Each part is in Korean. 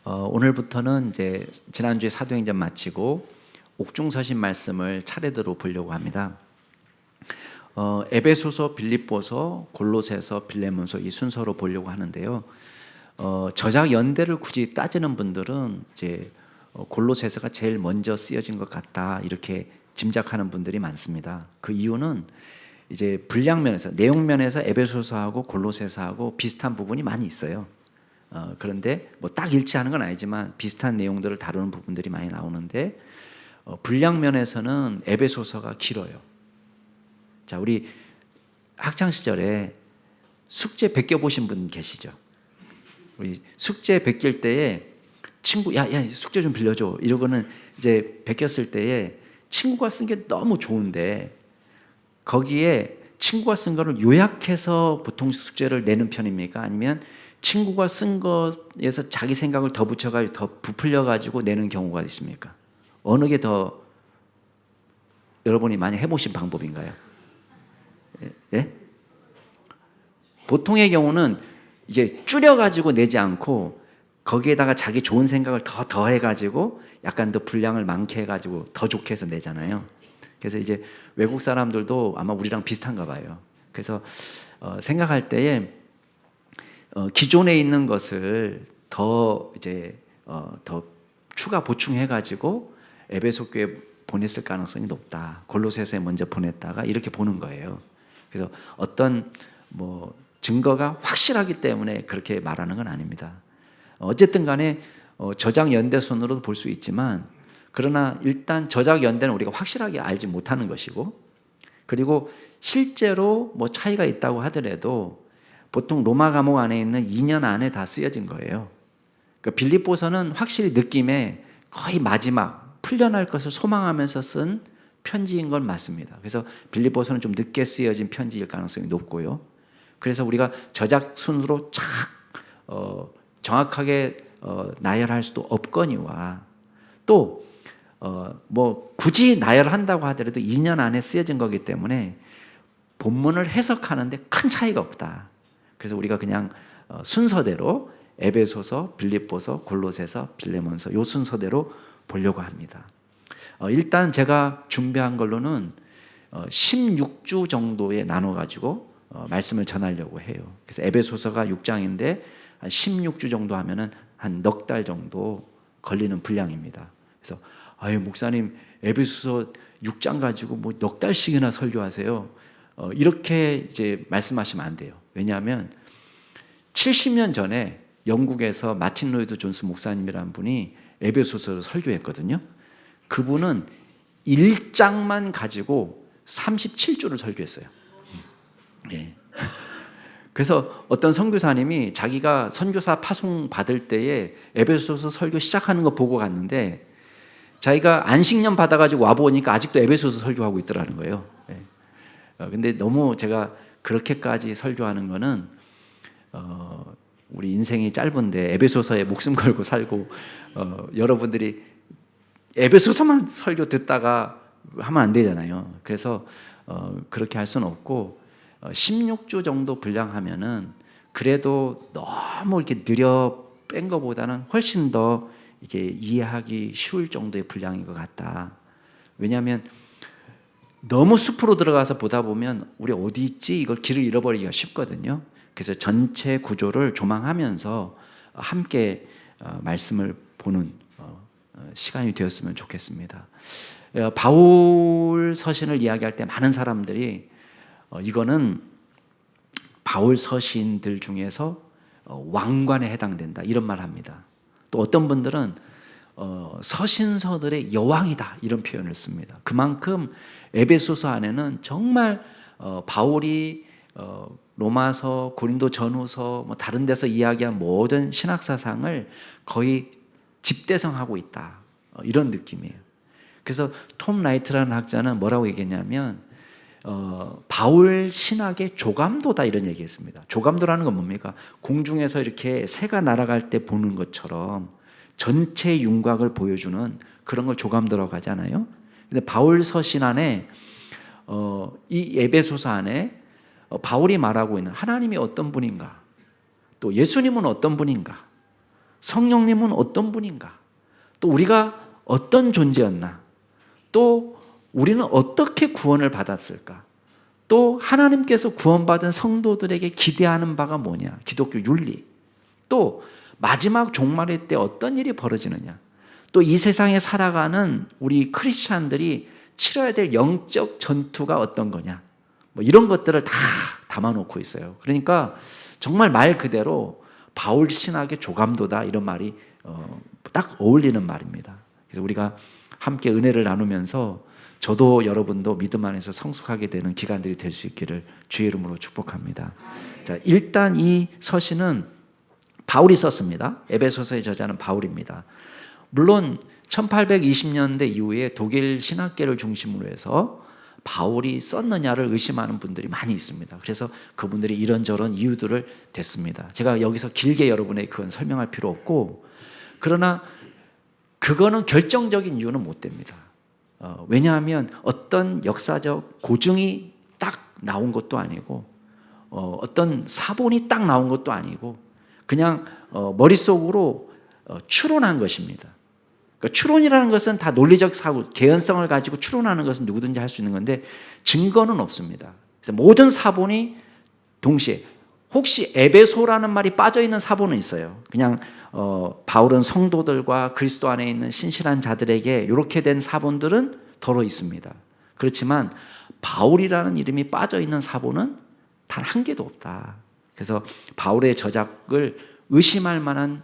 오늘부터는 이제 지난주에 사도행전 마치고 옥중서신 말씀을 차례대로 보려고 합니다. 에베소서, 빌립보서, 골로새서, 빌레몬서 이 순서로 보려고 하는데요. 저작 연대를 굳이 따지는 분들은 이제 골로새서가 제일 먼저 쓰여진 것 같다 이렇게 짐작하는 분들이 많습니다. 그 이유는 이제 분량 면에서, 내용 면에서 에베소서하고 골로새서하고 비슷한 부분이 많이 있어요. 그런데 뭐 딱 일치하는 건 아니지만 비슷한 내용들을 다루는 부분들이 많이 나오는데 분량 면에서는 에베소서가 길어요. 자, 우리 학창 시절에 숙제 베껴 보신 분 계시죠? 우리 숙제 베낄 때에 친구 야 숙제 좀 빌려줘 이러고는 이제 베꼈을 때에 친구가 쓴 게 너무 좋은데 거기에 친구가 쓴 거를 요약해서 보통 숙제를 내는 편입니까? 아니면 친구가 쓴 거에서 자기 생각을 더 붙여가지고 더 부풀려가지고 내는 경우가 있습니까? 어느 게 더 여러분이 많이 해보신 방법인가요? 예? 보통의 경우는 이게 줄여가지고 내지 않고 거기에다가 자기 좋은 생각을 더 더해가지고 약간 더 분량을 많게 해가지고 더 좋게 해서 내잖아요. 그래서 이제 외국 사람들도 아마 우리랑 비슷한가 봐요. 그래서 생각할 때에 기존에 있는 것을 더 이제 더 추가 보충해가지고 에베소 교회 보냈을 가능성이 높다. 골로새서에 먼저 보냈다가 이렇게 보는 거예요. 그래서 어떤 뭐 증거가 확실하기 때문에 그렇게 말하는 건 아닙니다. 어쨌든 간에 저작 연대선으로도 볼 수 있지만 그러나 일단 저작 연대는 우리가 확실하게 알지 못하는 것이고 그리고 실제로 뭐 차이가 있다고 하더라도 보통 로마 감옥 안에 있는 2년 안에 다 쓰여진 거예요. 그러니까 빌립보서는 확실히 느낌에 거의 마지막 풀려날 것을 소망하면서 쓴 편지인 건 맞습니다. 그래서 빌립보서는 좀 늦게 쓰여진 편지일 가능성이 높고요. 그래서 우리가 저작 순으로 정확하게 나열할 수도 없거니와 또 뭐 굳이 나열한다고 하더라도 2년 안에 쓰여진 거기 때문에 본문을 해석하는데 큰 차이가 없다. 그래서 우리가 그냥 순서대로 에베소서, 빌립보서, 골로새서, 빌레몬서 이 순서대로 보려고 합니다. 일단 제가 준비한 걸로는 16주 정도에 나눠가지고 말씀을 전하려고 해요. 그래서 에베소서가 6장인데 한 16주 정도 하면은 한 넉 달 정도 걸리는 분량입니다. 그래서 아유 목사님 에베소서 6장 가지고 뭐 넉 달씩이나 설교하세요. 이렇게 이제 말씀하시면 안 돼요. 왜냐하면 70년 전에 영국에서 마틴 로이드 존스 목사님이라는 분이 에베소서를 설교했거든요. 그분은 1장만 가지고 37주를 설교했어요. 예. 그래서 어떤 선교사님이 자기가 선교사 파송 받을 때에 에베소서 설교 시작하는 거 보고 갔는데 자기가 안식년 받아가지고 와보니까 아직도 에베소서 설교하고 있더라는 거예요. 예. 근데 너무 제가 그렇게까지 설교하는 거는 우리 인생이 짧은데 에베소서에 목숨 걸고 살고 여러분들이 에베소서만 설교 듣다가 하면 안 되잖아요. 그래서 그렇게 할 수는 없고 16주 정도 분량하면은 그래도 너무 이렇게 느려 뺀 것보다는 훨씬 더 이게 이해하기 쉬울 정도의 분량인 것 같다. 왜냐하면 너무 숲으로 들어가서 보다 보면 우리 어디 있지? 이걸 길을 잃어버리기가 쉽거든요. 그래서 전체 구조를 조망하면서 함께 말씀을 보는 시간이 되었으면 좋겠습니다. 바울 서신을 이야기할 때 많은 사람들이 이거는 바울 서신들 중에서 왕관에 해당된다 이런 말 합니다. 또 어떤 분들은 서신서들의 여왕이다 이런 표현을 씁니다. 그만큼 에베소서 안에는 정말 바울이 로마서, 고린도 전후서, 뭐 다른 데서 이야기한 모든 신학 사상을 거의 집대성하고 있다 이런 느낌이에요. 그래서 톰 라이트라는 학자는 뭐라고 얘기했냐면 바울 신학의 조감도다 이런 얘기했습니다. 조감도라는 건 뭡니까? 공중에서 이렇게 새가 날아갈 때 보는 것처럼 전체 윤곽을 보여주는 그런 걸 조감도라고 하잖아요. 근데 바울 서신 안에 이 에베소서 안에 바울이 말하고 있는 하나님이 어떤 분인가, 또 예수님은 어떤 분인가, 성령님은 어떤 분인가? 또 우리가 어떤 존재였나? 또 우리는 어떻게 구원을 받았을까? 또 하나님께서 구원받은 성도들에게 기대하는 바가 뭐냐? 기독교 윤리. 또 마지막 종말의 때 어떤 일이 벌어지느냐? 또 이 세상에 살아가는 우리 크리스찬들이 치러야 될 영적 전투가 어떤 거냐? 뭐 이런 것들을 다 담아놓고 있어요. 그러니까 정말 말 그대로 바울 신학의 조감도다 이런 말이 딱 어울리는 말입니다. 그래서 우리가 함께 은혜를 나누면서 저도 여러분도 믿음 안에서 성숙하게 되는 기간들이 될 수 있기를 주의 이름으로 축복합니다. 자, 일단 이 서신은 바울이 썼습니다. 에베소서의 저자는 바울입니다. 물론 1820년대 이후에 독일 신학계를 중심으로 해서 바울이 썼느냐를 의심하는 분들이 많이 있습니다. 그래서 그분들이 이런저런 이유들을 댔습니다. 제가 여기서 길게 여러분에게 그건 설명할 필요 없고, 그러나 그거는 결정적인 이유는 못 됩니다. 왜냐하면 어떤 역사적 고증이 딱 나온 것도 아니고 어떤 사본이 딱 나온 것도 아니고 그냥 머릿속으로 추론한 것입니다. 그러니까 추론이라는 것은 다 논리적 사고, 개연성을 가지고 추론하는 것은 누구든지 할 수 있는 건데 증거는 없습니다. 그래서 모든 사본이 동시에, 혹시 에베소라는 말이 빠져있는 사본은 있어요. 그냥 바울은 성도들과 그리스도 안에 있는 신실한 자들에게 이렇게 된 사본들은 덜어 있습니다. 그렇지만 바울이라는 이름이 빠져있는 사본은 단 한 개도 없다. 그래서 바울의 저작을 의심할 만한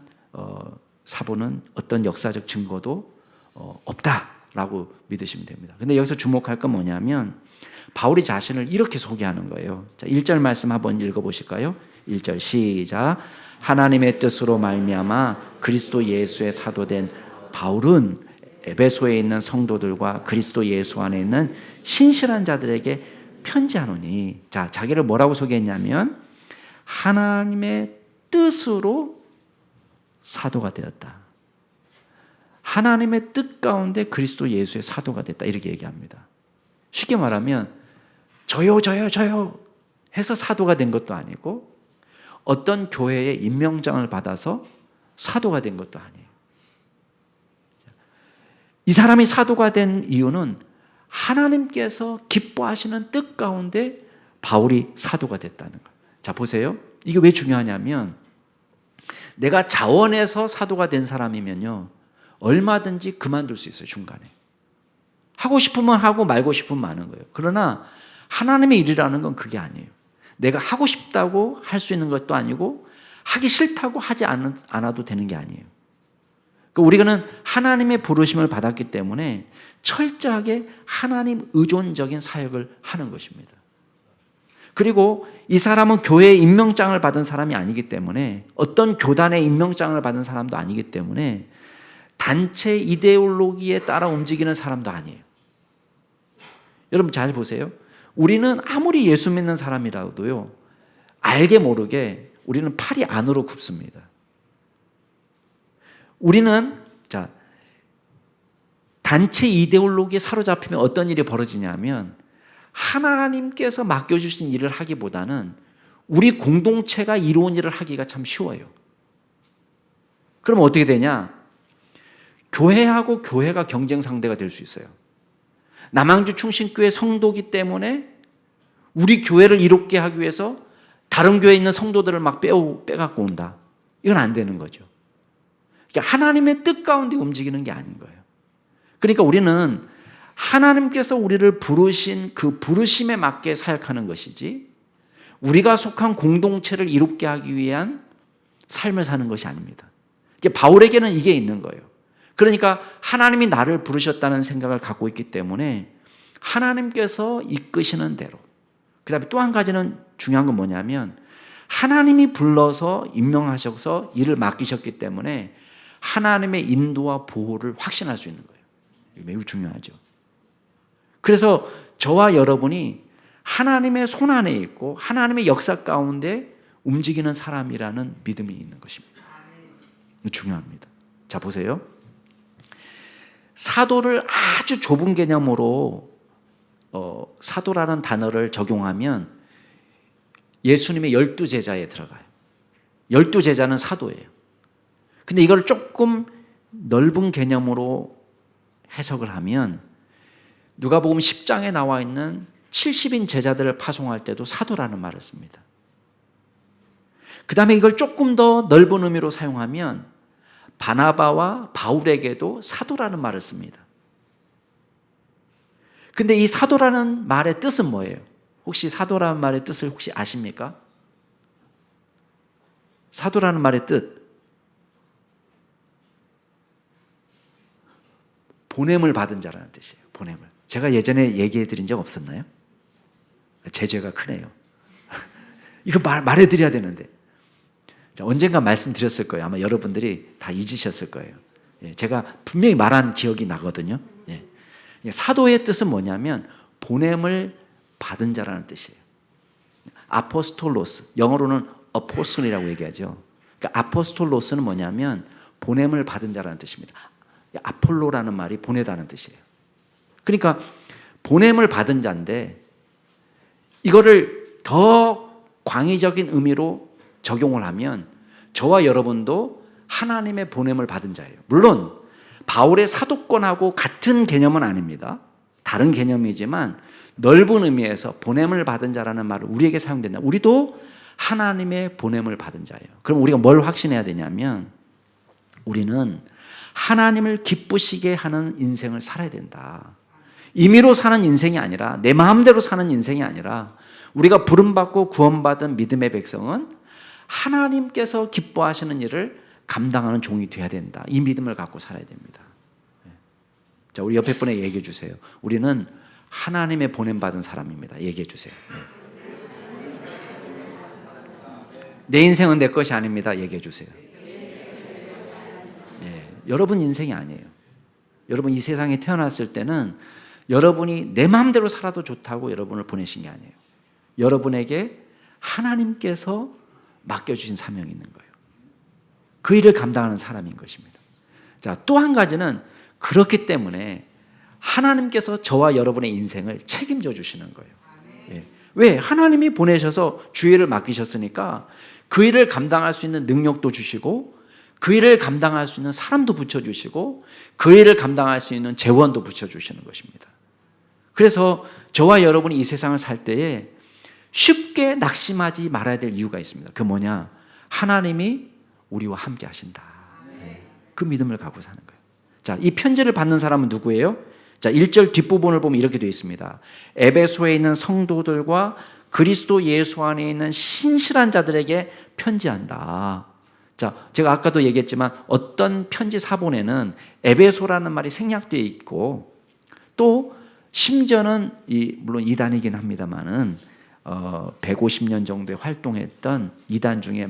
사본은 어떤 역사적 증거도 없다라고 믿으시면 됩니다. 근데 여기서 주목할 건 뭐냐면 바울이 자신을 이렇게 소개하는 거예요. 자, 1절 말씀 한번 읽어보실까요? 1절 시작. 하나님의 뜻으로 말미암아 그리스도 예수의 사도된 바울은 에베소에 있는 성도들과 그리스도 예수 안에 있는 신실한 자들에게 편지하노니. 자, 자기를 뭐라고 소개했냐면 하나님의 뜻으로 사도가 되었다. 하나님의 뜻 가운데 그리스도 예수의 사도가 됐다. 이렇게 얘기합니다. 쉽게 말하면 저요 해서 사도가 된 것도 아니고 어떤 교회의 임명장을 받아서 사도가 된 것도 아니에요. 이 사람이 사도가 된 이유는 하나님께서 기뻐하시는 뜻 가운데 바울이 사도가 됐다는 거예요. 자, 보세요. 이게 왜 중요하냐면 내가 자원해서 사도가 된 사람이면요, 얼마든지 그만둘 수 있어요. 중간에 하고 싶으면 하고 말고 싶으면 마는 거예요. 그러나 하나님의 일이라는 건 그게 아니에요. 내가 하고 싶다고 할 수 있는 것도 아니고 하기 싫다고 하지 않아도 되는 게 아니에요. 그러니까 우리는 하나님의 부르심을 받았기 때문에 철저하게 하나님 의존적인 사역을 하는 것입니다. 그리고 이 사람은 교회의 임명장을 받은 사람이 아니기 때문에, 어떤 교단의 임명장을 받은 사람도 아니기 때문에 단체 이데올로기에 따라 움직이는 사람도 아니에요. 여러분 잘 보세요. 우리는 아무리 예수 믿는 사람이라도요, 알게 모르게 우리는 팔이 안으로 굽습니다. 우리는 단체 이데올로기에 사로잡히면 어떤 일이 벌어지냐면 하나님께서 맡겨주신 일을 하기보다는 우리 공동체가 이루은 일을 하기가 참 쉬워요. 그럼 어떻게 되냐? 교회하고 교회가 경쟁 상대가 될 수 있어요. 남양주 충신교회 성도기 때문에 우리 교회를 이롭게 하기 위해서 다른 교회에 있는 성도들을 막 빼갖고 온다. 이건 안 되는 거죠. 그러니까 하나님의 뜻 가운데 움직이는 게 아닌 거예요. 그러니까 우리는 하나님께서 우리를 부르신 그 부르심에 맞게 사역하는 것이지 우리가 속한 공동체를 이롭게 하기 위한 삶을 사는 것이 아닙니다. 바울에게는 이게 있는 거예요. 그러니까 하나님이 나를 부르셨다는 생각을 갖고 있기 때문에 하나님께서 이끄시는 대로, 그 다음에 또 한 가지는 중요한 건 뭐냐면 하나님이 불러서 임명하셔서 일을 맡기셨기 때문에 하나님의 인도와 보호를 확신할 수 있는 거예요. 매우 중요하죠. 그래서 저와 여러분이 하나님의 손 안에 있고 하나님의 역사 가운데 움직이는 사람이라는 믿음이 있는 것입니다. 중요합니다. 자, 보세요. 사도를 아주 좁은 개념으로 사도라는 단어를 적용하면 예수님의 12제자에 들어가요. 12제자는 사도예요. 근데 이걸 조금 넓은 개념으로 해석을 하면 누가복음 10장에 나와 있는 70인 제자들을 파송할 때도 사도라는 말을 씁니다. 그 다음에 이걸 조금 더 넓은 의미로 사용하면 바나바와 바울에게도 사도라는 말을 씁니다. 근데 이 사도라는 말의 뜻은 뭐예요? 혹시 사도라는 말의 뜻을 혹시 아십니까? 사도라는 말의 뜻. 보냄을 받은 자라는 뜻이에요. 보냄을. 제가 예전에 얘기해 드린 적 없었나요? 제 죄가 크네요. 이거 말해드려야 되는데. 언젠가 말씀드렸을 거예요. 아마 여러분들이 다 잊으셨을 거예요. 제가 분명히 말한 기억이 나거든요. 사도의 뜻은 뭐냐면 보냄을 받은 자라는 뜻이에요. 아포스톨로스, 영어로는 어포슬이라고 얘기하죠. 그러니까 아포스톨로스는 뭐냐면 보냄을 받은 자라는 뜻입니다. 아폴로라는 말이 보내다는 뜻이에요. 그러니까 보냄을 받은 자인데 이거를 더 광의적인 의미로 적용을 하면 저와 여러분도 하나님의 보냄을 받은 자예요. 물론 바울의 사도권하고 같은 개념은 아닙니다. 다른 개념이지만 넓은 의미에서 보냄을 받은 자라는 말을 우리에게 사용된다. 우리도 하나님의 보냄을 받은 자예요. 그럼 우리가 뭘 확신해야 되냐면 우리는 하나님을 기쁘시게 하는 인생을 살아야 된다. 임의로 사는 인생이 아니라 내 마음대로 사는 인생이 아니라 우리가 부름받고 구원받은 믿음의 백성은 하나님께서 기뻐하시는 일을 감당하는 종이 되어야 된다. 이 믿음을 갖고 살아야 됩니다. 자, 우리 옆에 분에게 얘기해 주세요. 우리는 하나님의 보냄받은 사람입니다. 얘기해 주세요. 내 인생은 내 것이 아닙니다. 얘기해 주세요. 여러분 인생이 아니에요. 여러분 이 세상에 태어났을 때는 여러분이 내 마음대로 살아도 좋다고 여러분을 보내신 게 아니에요. 여러분에게 하나님께서 맡겨주신 사명이 있는 거예요. 그 일을 감당하는 사람인 것입니다. 자, 또 한 가지는 그렇기 때문에 하나님께서 저와 여러분의 인생을 책임져 주시는 거예요. 왜? 하나님이 보내셔서 주일을 맡기셨으니까 그 일을 감당할 수 있는 능력도 주시고 그 일을 감당할 수 있는 사람도 붙여주시고 그 일을 감당할 수 있는 재원도 붙여주시는 것입니다. 그래서 저와 여러분이 이 세상을 살 때에 쉽게 낙심하지 말아야 될 이유가 있습니다. 그 뭐냐? 하나님이 우리와 함께 하신다. 그 믿음을 갖고 사는 거예요. 자, 이 편지를 받는 사람은 누구예요? 자, 1절 뒷부분을 보면 이렇게 되어 있습니다. 에베소에 있는 성도들과 그리스도 예수 안에 있는 신실한 자들에게 편지한다. 자, 제가 아까도 얘기했지만 어떤 편지 사본에는 에베소라는 말이 생략되어 있고 또 심지어는 물론 이단이긴 합니다만은 150년 정도에 활동했던 이단 중에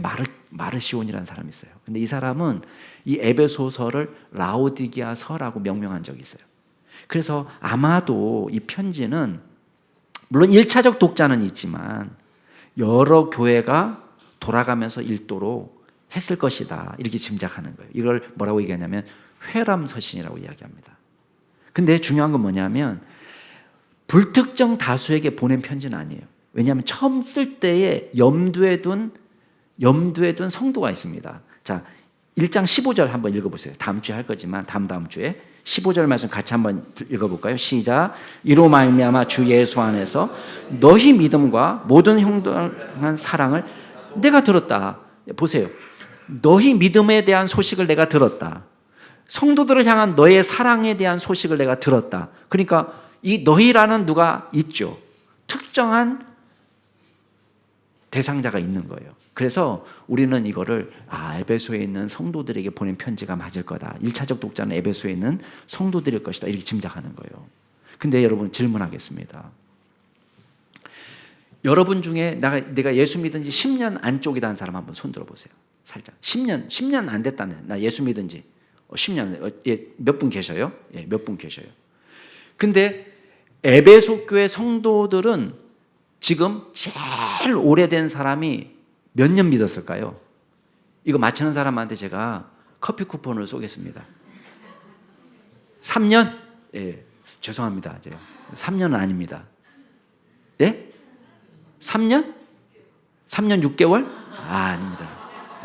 마르시온이라는 사람이 있어요. 근데 이 사람은 이 에베소서를 라오디게아서라고 명명한 적이 있어요. 그래서 아마도 이 편지는 물론 1차적 독자는 있지만 여러 교회가 돌아가면서 읽도록 했을 것이다. 이렇게 짐작하는 거예요. 이걸 뭐라고 얘기하냐면 회람서신이라고 이야기합니다. 근데 중요한 건 뭐냐면 불특정 다수에게 보낸 편지는 아니에요. 왜냐하면 처음 쓸 때에 염두에 둔 성도가 있습니다. 자, 1장 15절 한번 읽어보세요. 다음 주에 할 거지만 다음 주에 15절 말씀 같이 한번 읽어볼까요? 시작. 이로 말미암아 주 예수 안에서 너희 믿음과 모든 형통한 사랑을 내가 들었다. 보세요. 너희 믿음에 대한 소식을 내가 들었다. 성도들을 향한 너의 사랑에 대한 소식을 내가 들었다. 그러니까 이 너희라는 누가 있죠. 특정한 대상자가 있는 거예요. 그래서 우리는 이거를 에베소에 있는 성도들에게 보낸 편지가 맞을 거다. 1차적 독자는 에베소에 있는 성도들일 것이다. 이렇게 짐작하는 거예요. 근데 여러분 질문하겠습니다. 여러분 중에 내가 예수 믿은 지 10년 안쪽이다 는 사람 한번 손 들어보세요. 살짝. 10년 안 됐다네. 나 예수 믿은 지 10년. 몇 분 계셔요? 몇 분 계셔요. 근데 에베소 교회 성도들은 지금 제일 오래된 사람이 몇 년 믿었을까요? 이거 맞히는 사람한테 제가 커피 쿠폰을 쏘겠습니다. 3년? 죄송합니다. 3년은 아닙니다. 네? 3년? 3년 6개월? 아닙니다.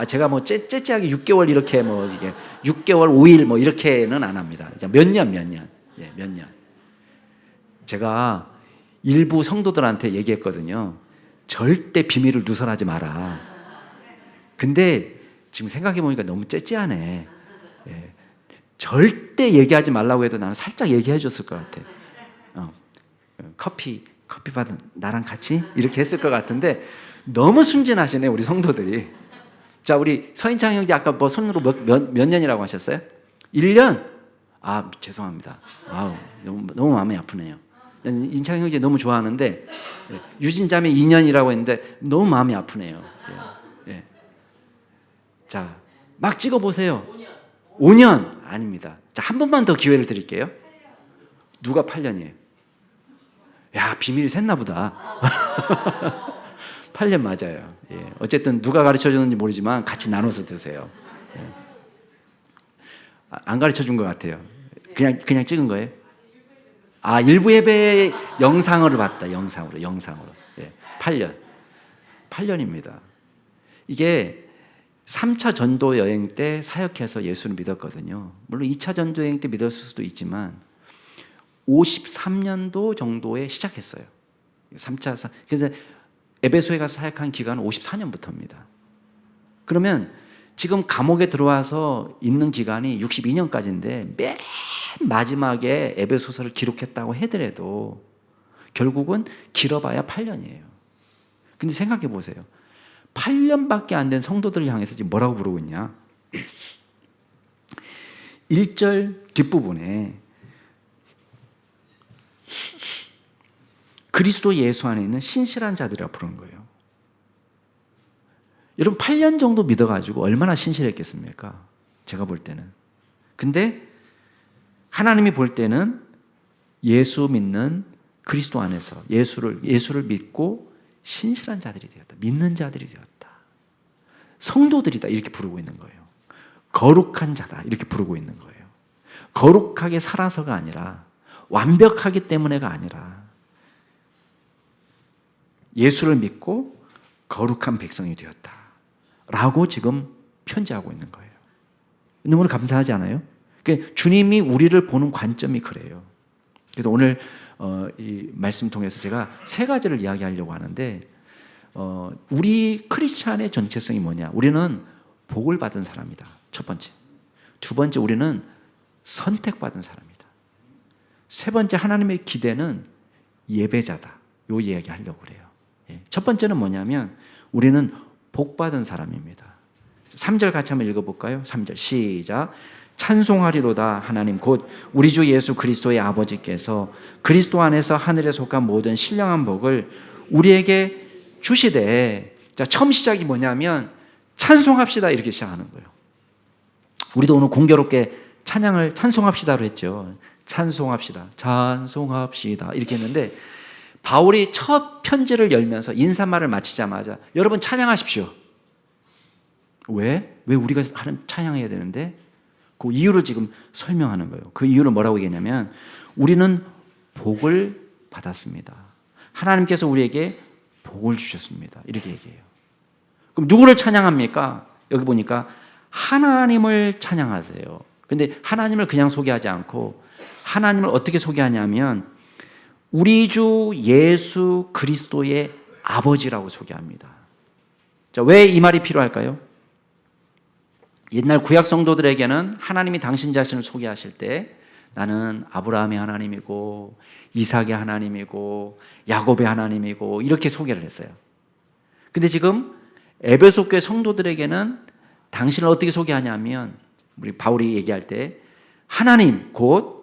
제가 뭐 째째하게 6개월 이렇게 뭐 이게 6개월 5일 뭐 이렇게는 안 합니다. 몇 년. 예, 몇 년. 제가 일부 성도들한테 얘기했거든요. 절대 비밀을 누설하지 마라. 근데 지금 생각해 보니까 너무 째째하네. 예. 절대 얘기하지 말라고 해도 나는 살짝 얘기해 줬을 것 같아. 커피 받은 나랑 같이 이렇게 했을 것 같은데 너무 순진하시네 우리 성도들이. 자, 우리 서인창 형제 아까 뭐 손으로 몇 년이라고 하셨어요? 1년? 죄송합니다. 너무 마음이 아프네요. 인창 형제 너무 좋아하는데 유진자매 2년이라고 했는데 너무 마음이 아프네요. 예. 자, 막 찍어보세요. 5년 아닙니다. 자, 한 번만 더 기회를 드릴게요. 누가 8년이에요? 야, 비밀이 샜나 보다. 8년 맞아요. 예. 어쨌든 누가 가르쳐 줬는지 모르지만 같이 나눠서 드세요. 예. 안 가르쳐 준 것 같아요. 그냥 찍은 거예요? 일부 예배 영상으로 봤다. 영상으로. 예. 8년입니다. 이게 3차 전도 여행 때 사역해서 예수를 믿었거든요. 물론 2차 전도 여행 때 믿었을 수도 있지만 53년도 정도에 시작했어요. 3차. 그래서 에베소에 가서 사역한 기간은 54년부터입니다. 그러면 지금 감옥에 들어와서 있는 기간이 62년까지인데 맨 마지막에 에베소서를 기록했다고 하더라도 결국은 길어봐야 8년이에요. 근데 생각해 보세요. 8년밖에 안 된 성도들을 향해서 지금 뭐라고 부르고 있냐? 1절 뒷부분에 그리스도 예수 안에 있는 신실한 자들이라고 부르는 거예요. 여러분 8년 정도 믿어가지고 얼마나 신실했겠습니까? 제가 볼 때는. 근데 하나님이 볼 때는 예수 믿는 그리스도 안에서 예수를 믿고 신실한 자들이 되었다. 믿는 자들이 되었다. 성도들이다 이렇게 부르고 있는 거예요. 거룩한 자다 이렇게 부르고 있는 거예요. 거룩하게 살아서가 아니라 완벽하기 때문에가 아니라 예수를 믿고 거룩한 백성이 되었다 라고 지금 편지하고 있는 거예요. 너무나 감사하지 않아요? 그러니까 주님이 우리를 보는 관점이 그래요. 그래서 오늘 이 말씀 통해서 제가 세 가지를 이야기하려고 하는데 우리 크리스찬의 정체성이 뭐냐? 우리는 복을 받은 사람이다. 첫 번째. 두 번째, 우리는 선택받은 사람이다. 세 번째, 하나님의 기대는 예배자다. 요 이야기 하려고 그래요. 첫 번째는 뭐냐면 우리는 복받은 사람입니다. 3절 같이 한번 읽어볼까요? 3절 시작. 찬송하리로다 하나님 곧 우리 주 예수 그리스도의 아버지께서 그리스도 안에서 하늘에 속한 모든 신령한 복을 우리에게 주시되. 자, 처음 시작이 뭐냐면 찬송합시다 이렇게 시작하는 거예요. 우리도 오늘 공교롭게 찬송합시다로 했죠. 찬송합시다 이렇게 했는데 바울이 첫 편지를 열면서 인사말을 마치자마자 여러분 찬양하십시오. 왜 우리가 찬양해야 되는데? 그 이유를 지금 설명하는 거예요. 그 이유를 뭐라고 얘기했냐면 우리는 복을 받았습니다. 하나님께서 우리에게 복을 주셨습니다. 이렇게 얘기해요. 그럼 누구를 찬양합니까? 여기 보니까 하나님을 찬양하세요. 근데 하나님을 그냥 소개하지 않고 하나님을 어떻게 소개하냐면 우리 주 예수 그리스도의 아버지라고 소개합니다. 자, 왜 이 말이 필요할까요? 옛날 구약 성도들에게는 하나님이 당신 자신을 소개하실 때 나는 아브라함의 하나님이고 이삭의 하나님이고 야곱의 하나님이고 이렇게 소개를 했어요. 근데 지금 에베소 교회 성도들에게는 당신을 어떻게 소개하냐면 우리 바울이 얘기할 때 하나님 곧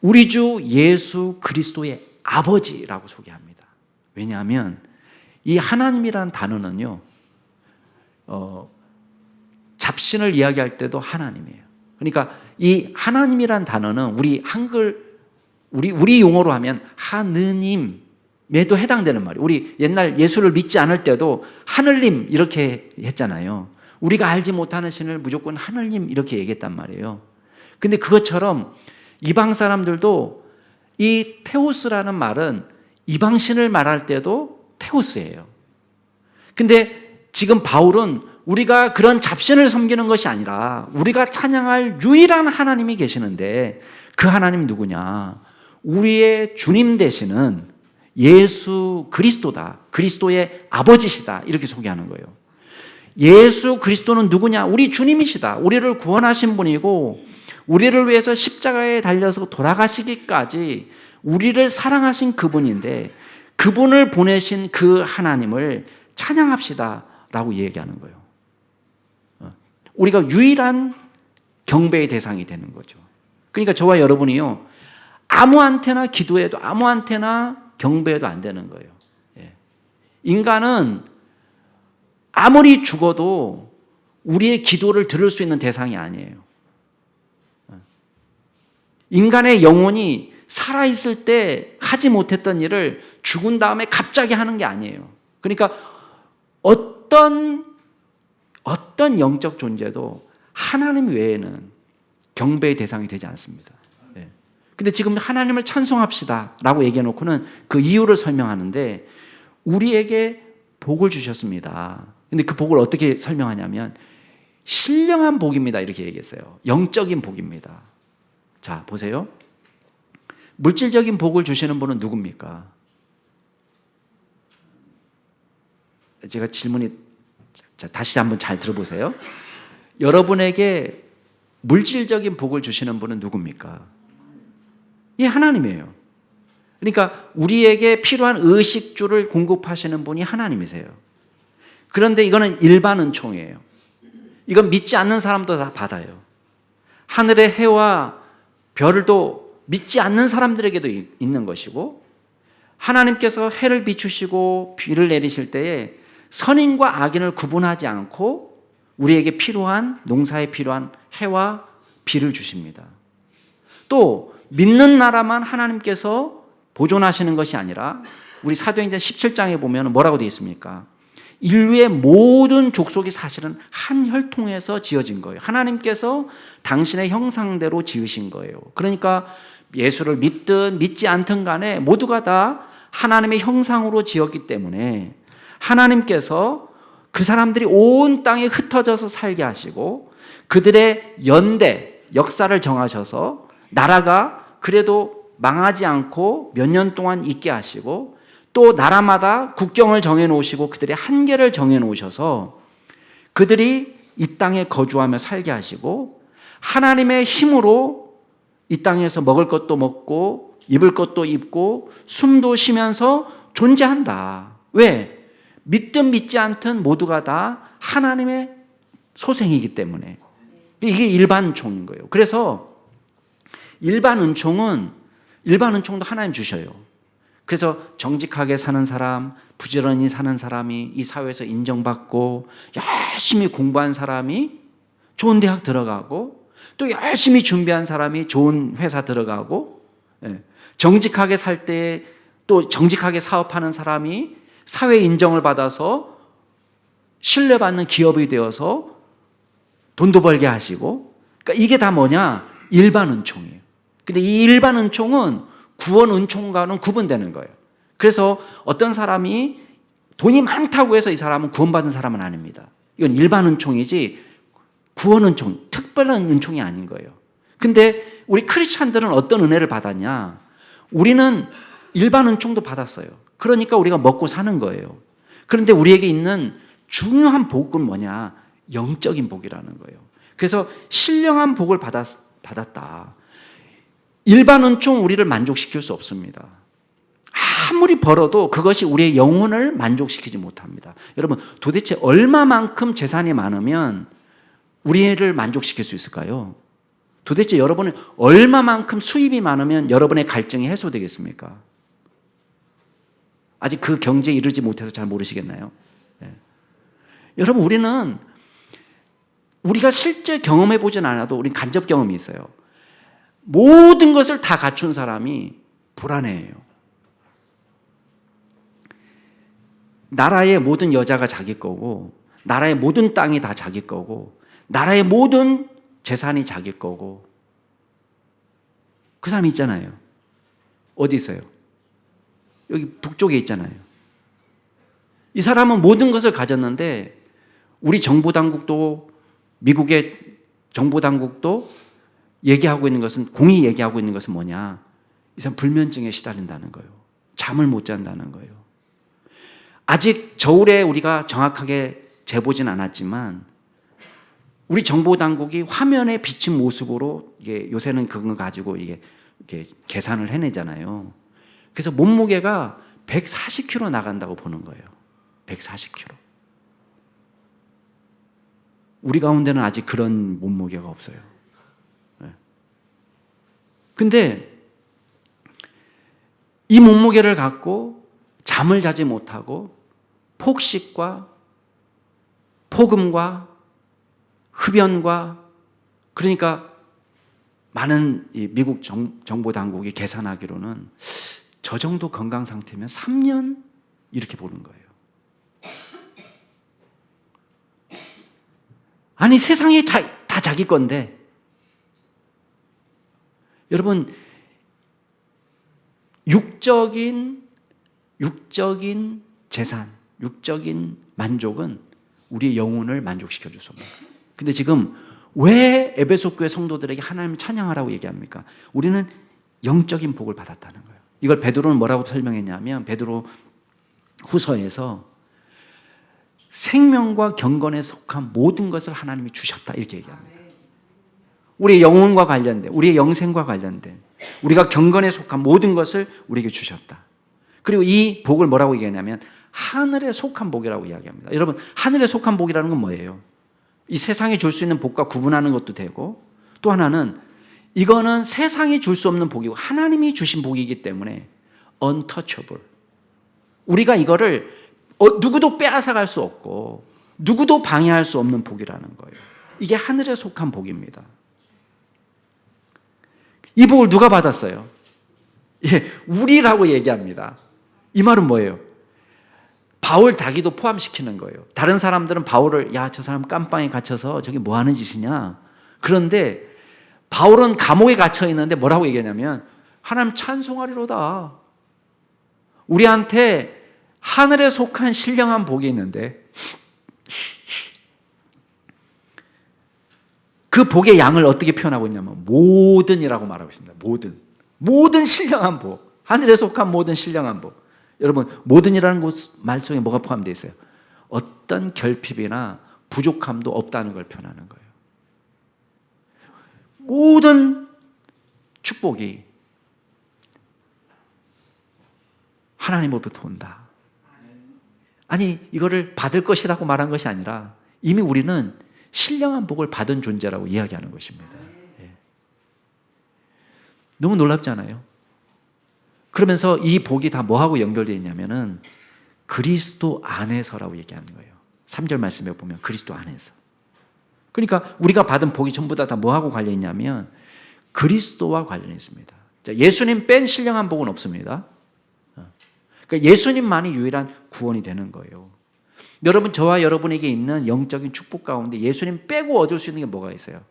우리 주 예수 그리스도의 아버지라고 소개합니다. 왜냐하면 이 하나님이라는 단어는요, 잡신을 이야기할 때도 하나님이에요. 그러니까 이 하나님이라는 단어는 우리 한글, 우리 용어로 하면 하느님에도 해당되는 말이에요. 우리 옛날 예수를 믿지 않을 때도 하늘님 이렇게 했잖아요. 우리가 알지 못하는 신을 무조건 하늘님 이렇게 얘기했단 말이에요. 근데 그것처럼 이방 사람들도 이 테오스라는 말은 이방신을 말할 때도 테오스예요. 근데 지금 바울은 우리가 그런 잡신을 섬기는 것이 아니라 우리가 찬양할 유일한 하나님이 계시는데 그 하나님 누구냐? 우리의 주님 되시는 예수 그리스도다. 그리스도의 아버지시다. 이렇게 소개하는 거예요. 예수 그리스도는 누구냐? 우리 주님이시다. 우리를 구원하신 분이고 우리를 위해서 십자가에 달려서 돌아가시기까지 우리를 사랑하신 그분인데 그분을 보내신 그 하나님을 찬양합시다 라고 얘기하는 거예요. 우리가 유일한 경배의 대상이 되는 거죠. 그러니까 저와 여러분이요, 아무한테나 기도해도 아무한테나 경배해도 안 되는 거예요. 인간은 아무리 죽어도 우리의 기도를 들을 수 있는 대상이 아니에요. 인간의 영혼이 살아있을 때 하지 못했던 일을 죽은 다음에 갑자기 하는 게 아니에요. 그러니까 어떤 영적 존재도 하나님 외에는 경배의 대상이 되지 않습니다. 근데 지금 하나님을 찬송합시다 라고 얘기해 놓고는 그 이유를 설명하는데 우리에게 복을 주셨습니다. 근데 그 복을 어떻게 설명하냐면 신령한 복입니다 이렇게 얘기했어요. 영적인 복입니다. 자, 보세요. 물질적인 복을 주시는 분은 누굽니까? 제가 질문이, 다시 한번 잘 들어보세요. 여러분에게 물질적인 복을 주시는 분은 누굽니까? 예, 하나님이에요. 그러니까 우리에게 필요한 의식주를 공급하시는 분이 하나님이세요. 그런데 이거는 일반 은총이에요. 이건 믿지 않는 사람도 다 받아요. 하늘의 해와 별도 믿지 않는 사람들에게도 있는 것이고 하나님께서 해를 비추시고 비를 내리실 때에 선인과 악인을 구분하지 않고 우리에게 필요한 농사에 필요한 해와 비를 주십니다. 또 믿는 나라만 하나님께서 보존하시는 것이 아니라 우리 사도행전 17장에 보면 뭐라고 되어 있습니까? 인류의 모든 족속이 사실은 한 혈통에서 지어진 거예요. 하나님께서 당신의 형상대로 지으신 거예요. 그러니까 예수를 믿든 믿지 않든 간에 모두가 다 하나님의 형상으로 지었기 때문에 하나님께서 그 사람들이 온 땅에 흩어져서 살게 하시고 그들의 연대, 역사를 정하셔서 나라가 그래도 망하지 않고 몇 년 동안 있게 하시고 또 나라마다 국경을 정해놓으시고 그들의 한계를 정해놓으셔서 그들이 이 땅에 거주하며 살게 하시고 하나님의 힘으로 이 땅에서 먹을 것도 먹고 입을 것도 입고 숨도 쉬면서 존재한다. 왜? 믿든 믿지 않든 모두가 다 하나님의 소생이기 때문에. 이게 일반 은총인 거예요. 그래서 일반 은총도 하나님 주셔요. 그래서 정직하게 사는 사람, 부지런히 사는 사람이 이 사회에서 인정받고 열심히 공부한 사람이 좋은 대학 들어가고 또 열심히 준비한 사람이 좋은 회사 들어가고 정직하게 살 때 또 정직하게 사업하는 사람이 사회 인정을 받아서 신뢰받는 기업이 되어서 돈도 벌게 하시고 그러니까 이게 다 뭐냐? 일반 은총이에요. 근데 이 일반 은총은 구원 은총과는 구분되는 거예요. 그래서 어떤 사람이 돈이 많다고 해서 이 사람은 구원받은 사람은 아닙니다. 이건 일반 은총이지 구원 은총, 특별한 은총이 아닌 거예요. 근데 우리 크리스찬들은 어떤 은혜를 받았냐? 우리는 일반 은총도 받았어요. 그러니까 우리가 먹고 사는 거예요. 그런데 우리에게 있는 중요한 복은 뭐냐? 영적인 복이라는 거예요. 그래서 신령한 복을 받았다. 일반 은총 우리를 만족시킬 수 없습니다. 아무리 벌어도 그것이 우리의 영혼을 만족시키지 못합니다. 여러분, 도대체 얼마만큼 재산이 많으면 우리를 만족시킬 수 있을까요? 도대체 여러분은 얼마만큼 수입이 많으면 여러분의 갈증이 해소되겠습니까? 아직 그 경지에 이르지 못해서 잘 모르시겠나요? 네. 여러분, 우리가 실제 경험해 보진 않아도 우린 간접 경험이 있어요. 모든 것을 다 갖춘 사람이 불안해해요. 나라의 모든 여자가 자기 거고 나라의 모든 땅이 다 자기 거고 나라의 모든 재산이 자기 거고 그 사람이 있잖아요. 어디 있어요? 여기 북쪽에 있잖아요. 이 사람은 모든 것을 가졌는데 우리 정보당국도, 미국의 정보당국도 얘기하고 있는 것은, 공이 얘기하고 있는 것은 뭐냐? 이 사람 불면증에 시달린다는 거예요. 잠을 못 잔다는 거예요. 아직 저울에 우리가 정확하게 재보진 않았지만 우리 정보당국이 화면에 비친 모습으로, 이게 요새는 그거 가지고 이게 계산을 해내잖아요. 그래서 몸무게가 140kg 나간다고 보는 거예요. 140kg. 우리 가운데는 아직 그런 몸무게가 없어요. 근데 이 몸무게를 갖고 잠을 자지 못하고 폭식과 폭음과 흡연과, 그러니까 많은 이 미국 정보당국이 계산하기로는 저 정도 건강 상태면 3년 이렇게 보는 거예요. 아니, 세상이 다 자기 건데. 여러분, 육적인 재산, 육적인 만족은 우리의 영혼을 만족시켜 줄 수 없는 거예요. 근데 지금 왜 에베소 교회 성도들에게 하나님을 찬양하라고 얘기합니까? 우리는 영적인 복을 받았다는 거예요. 이걸 베드로는 뭐라고 설명했냐면, 베드로 후서에서 생명과 경건에 속한 모든 것을 하나님이 주셨다, 이렇게 얘기합니다. 우리의 영혼과 관련된, 우리의 영생과 관련된, 우리가 경건에 속한 모든 것을 우리에게 주셨다. 그리고 이 복을 뭐라고 얘기하냐면 하늘에 속한 복이라고 이야기합니다. 여러분, 하늘에 속한 복이라는 건 뭐예요? 이 세상이 줄 수 있는 복과 구분하는 것도 되고, 또 하나는 이거는 세상이 줄 수 없는 복이고 하나님이 주신 복이기 때문에 untouchable. 우리가 이거를 누구도 빼앗아갈 수 없고 누구도 방해할 수 없는 복이라는 거예요. 이게 하늘에 속한 복입니다. 이 복을 누가 받았어요? 예, 우리라고 얘기합니다. 이 말은 뭐예요? 바울 자기도 포함시키는 거예요. 다른 사람들은 바울을, 야, 저 사람 깜빵에 갇혀서 저게 뭐 하는 짓이냐. 그런데 바울은 감옥에 갇혀 있는데 뭐라고 얘기하냐면 하나님 찬송하리로다. 우리한테 하늘에 속한 신령한 복이 있는데 그 복의 양을 어떻게 표현하고 있냐면 모든이라고 말하고 있습니다. 모든 신령한 복, 하늘에 속한 모든 신령한 복. 여러분, 모든이라는 말 속에 뭐가 포함되어 있어요? 어떤 결핍이나 부족함도 없다는 걸 표현하는 거예요. 모든 축복이 하나님으로부터 온다. 아니, 이거를 받을 것이라고 말한 것이 아니라 이미 우리는 신령한 복을 받은 존재라고 이야기하는 것입니다. 예. 너무 놀랍잖아요. 그러면서 이 복이 다 뭐하고 연결되어 있냐면은 그리스도 안에서라고 얘기하는 거예요. 3절 말씀에 보면 그리스도 안에서. 그러니까 우리가 받은 복이 전부 다 뭐하고 관련이 있냐면 그리스도와 관련이 있습니다. 예수님 뺀 신령한 복은 없습니다. 그러니까 예수님만이 유일한 구원이 되는 거예요. 여러분, 저와 여러분에게 있는 영적인 축복 가운데 예수님 빼고 얻을 수 있는 게 뭐가 있어요?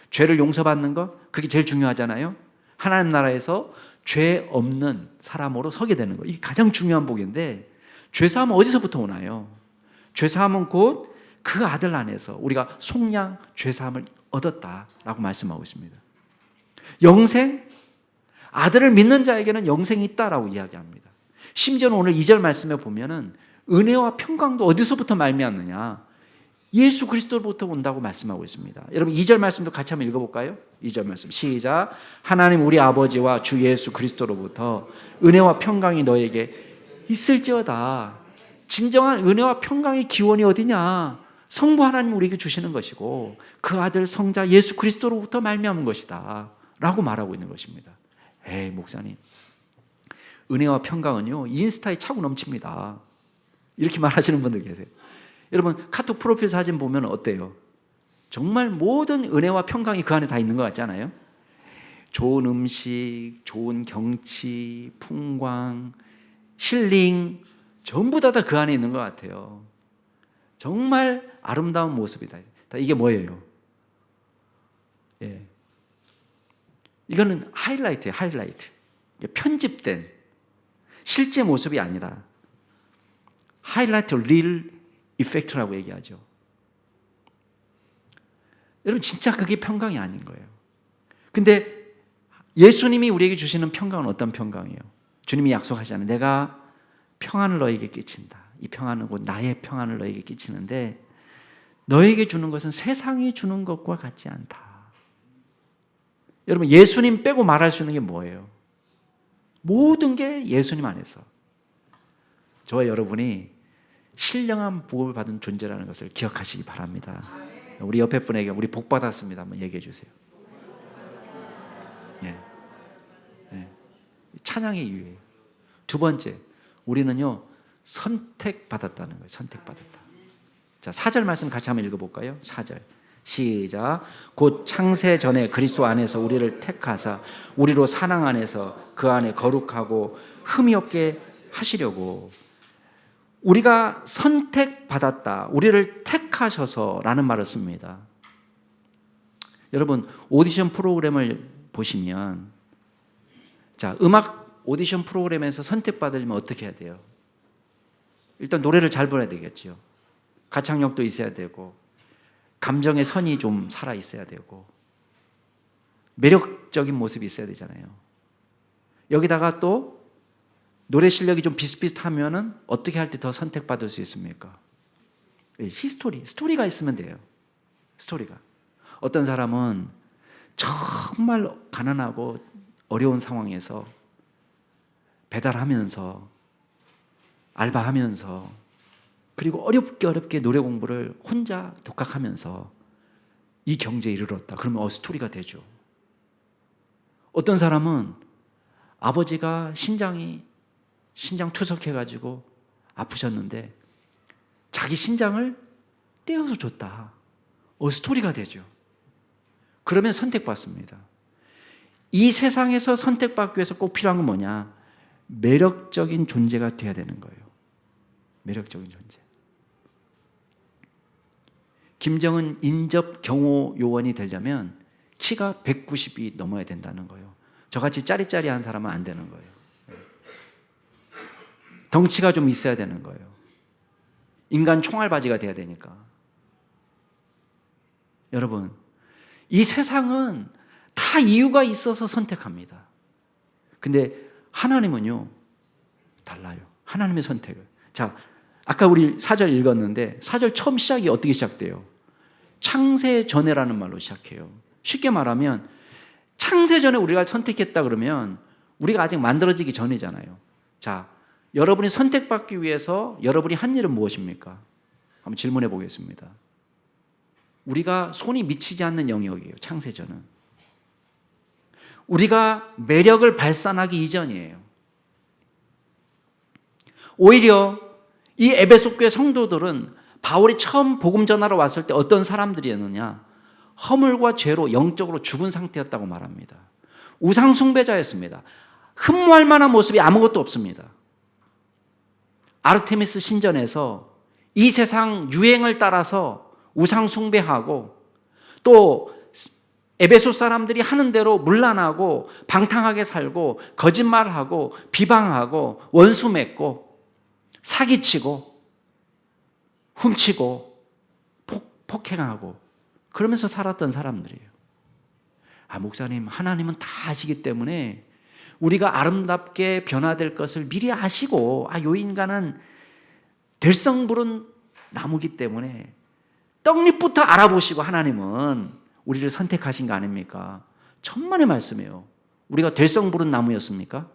죄를 용서받는 거? 그게 제일 중요하잖아요. 하나님 나라에서 죄 없는 사람으로 서게 되는 거. 이게 가장 중요한 복인데 죄사함은 어디서부터 오나요? 죄사함은 곧 그 아들 안에서 우리가 속량 죄사함을 얻었다라고 말씀하고 있습니다. 영생? 아들을 믿는 자에게는 영생이 있다라고 이야기합니다. 심지어는 오늘 2절 말씀에 보면은 은혜와 평강도 어디서부터 말미암느냐? 예수 그리스도로부터 온다고 말씀하고 있습니다. 여러분, 2절 말씀도 같이 한번 읽어볼까요? 2절 말씀 시작. 하나님 우리 아버지와 주 예수 그리스도로부터 은혜와 평강이 너에게 있을지어다. 진정한 은혜와 평강의 기원이 어디냐? 성부 하나님 우리에게 주시는 것이고 그 아들 성자 예수 그리스도로부터 말미암은 것이다 라고 말하고 있는 것입니다. 에이, 목사님, 은혜와 평강은요 인스타에 차고 넘칩니다. 이렇게 말하시는 분들 계세요. 여러분, 카톡 프로필 사진 보면 어때요? 정말 모든 은혜와 평강이 그 안에 다 있는 것 같지 않아요? 좋은 음식, 좋은 경치, 풍광, 힐링 전부 다 그 안에 있는 것 같아요. 정말 아름다운 모습이다. 이게 뭐예요? 예. 이거는 하이라이트예요. 하이라이트. 편집된 실제 모습이 아니라 하이라이트 릴 이펙트라고 얘기하죠. 여러분 진짜 그게 평강이 아닌 거예요. 근데 예수님이 우리에게 주시는 평강은 어떤 평강이에요? 주님이 약속하잖아요. 내가 평안을 너에게 끼친다. 이 평안은 곧 나의 평안을 너에게 끼치는데 너에게 주는 것은 세상이 주는 것과 같지 않다. 여러분 예수님 빼고 말할 수 있는 게 뭐예요? 모든 게 예수님 안에서. 저와 여러분이 신령한 복을 받은 존재라는 것을 기억하시기 바랍니다. 우리 옆에 분에게 우리 복 받았습니다. 한번 얘기해 주세요. 예. 예. 찬양의 이유예요. 두 번째, 우리는요 선택받았다는 거예요. 선택받았다. 자, 4절 말씀 같이 한번 읽어볼까요? 4절 시작. 곧 창세 전에 그리스도 안에서 우리를 택하사 우리로 사랑 안에서 그 안에 거룩하고 흠이 없게 하시려고. 우리가 선택받았다, 우리를 택하셔서라는 말을 씁니다. 여러분 오디션 프로그램을 보시면, 자, 음악 오디션 프로그램에서 선택받으려면 어떻게 해야 돼요? 일단 노래를 잘 불러야 되겠죠. 가창력도 있어야 되고 감정의 선이 좀 살아 있어야 되고 매력적인 모습이 있어야 되잖아요. 여기다가 또 노래 실력이 좀 비슷비슷하면은 어떻게 할 때 더 선택받을 수 있습니까? 스토리가 있으면 돼요. 스토리가. 어떤 사람은 정말 가난하고 어려운 상황에서 배달하면서 알바하면서 그리고 어렵게 노래 공부를 혼자 독학하면서 이 경제에 이르렀다. 그러면 스토리가 되죠. 어떤 사람은 아버지가 신장 투석해가지고 아프셨는데 자기 신장을 떼어서 줬다. 스토리가 되죠. 그러면 선택받습니다. 이 세상에서 선택받기 위해서 꼭 필요한 건 뭐냐? 매력적인 존재가 돼야 되는 거예요. 매력적인 존재. 김정은 인접 경호 요원이 되려면 키가 190이 넘어야 된다는 거예요. 저같이 짜리짜리한 사람은 안 되는 거예요. 덩치가 좀 있어야 되는 거예요. 인간 총알바지가 돼야 되니까. 여러분, 이 세상은 다 이유가 있어서 선택합니다. 근데 하나님은요 달라요. 하나님의 선택을. 자, 아까 우리 4절 읽었는데 4절 처음 시작이 어떻게 시작돼요? 창세 전에라는 말로 시작해요. 쉽게 말하면 창세 전에 우리가 선택했다 그러면 우리가 아직 만들어지기 전이잖아요. 자, 여러분이 선택받기 위해서 여러분이 한 일은 무엇입니까? 한번 질문해 보겠습니다. 우리가 손이 미치지 않는 영역이에요. 창세전은. 우리가 매력을 발산하기 이전이에요. 오히려 이 에베소 교회 성도들은 바울이 처음 복음 전하러 왔을 때 어떤 사람들이었느냐? 허물과 죄로 영적으로 죽은 상태였다고 말합니다. 우상 숭배자였습니다. 흠모할 만한 모습이 아무것도 없습니다. 아르테미스 신전에서 이 세상 유행을 따라서 우상 숭배하고 또 에베소 사람들이 하는 대로 문란하고 방탕하게 살고 거짓말하고 비방하고 원수 맺고 사기치고 훔치고 폭행하고 그러면서 살았던 사람들이에요. 목사님, 하나님은 다 아시기 때문에 우리가 아름답게 변화될 것을 미리 아시고 요 인간은 될성부른 나무기 때문에 떡잎부터 알아보시고 하나님은 우리를 선택하신 거 아닙니까? 천만의 말씀이에요. 우리가 될성부른 나무였습니까?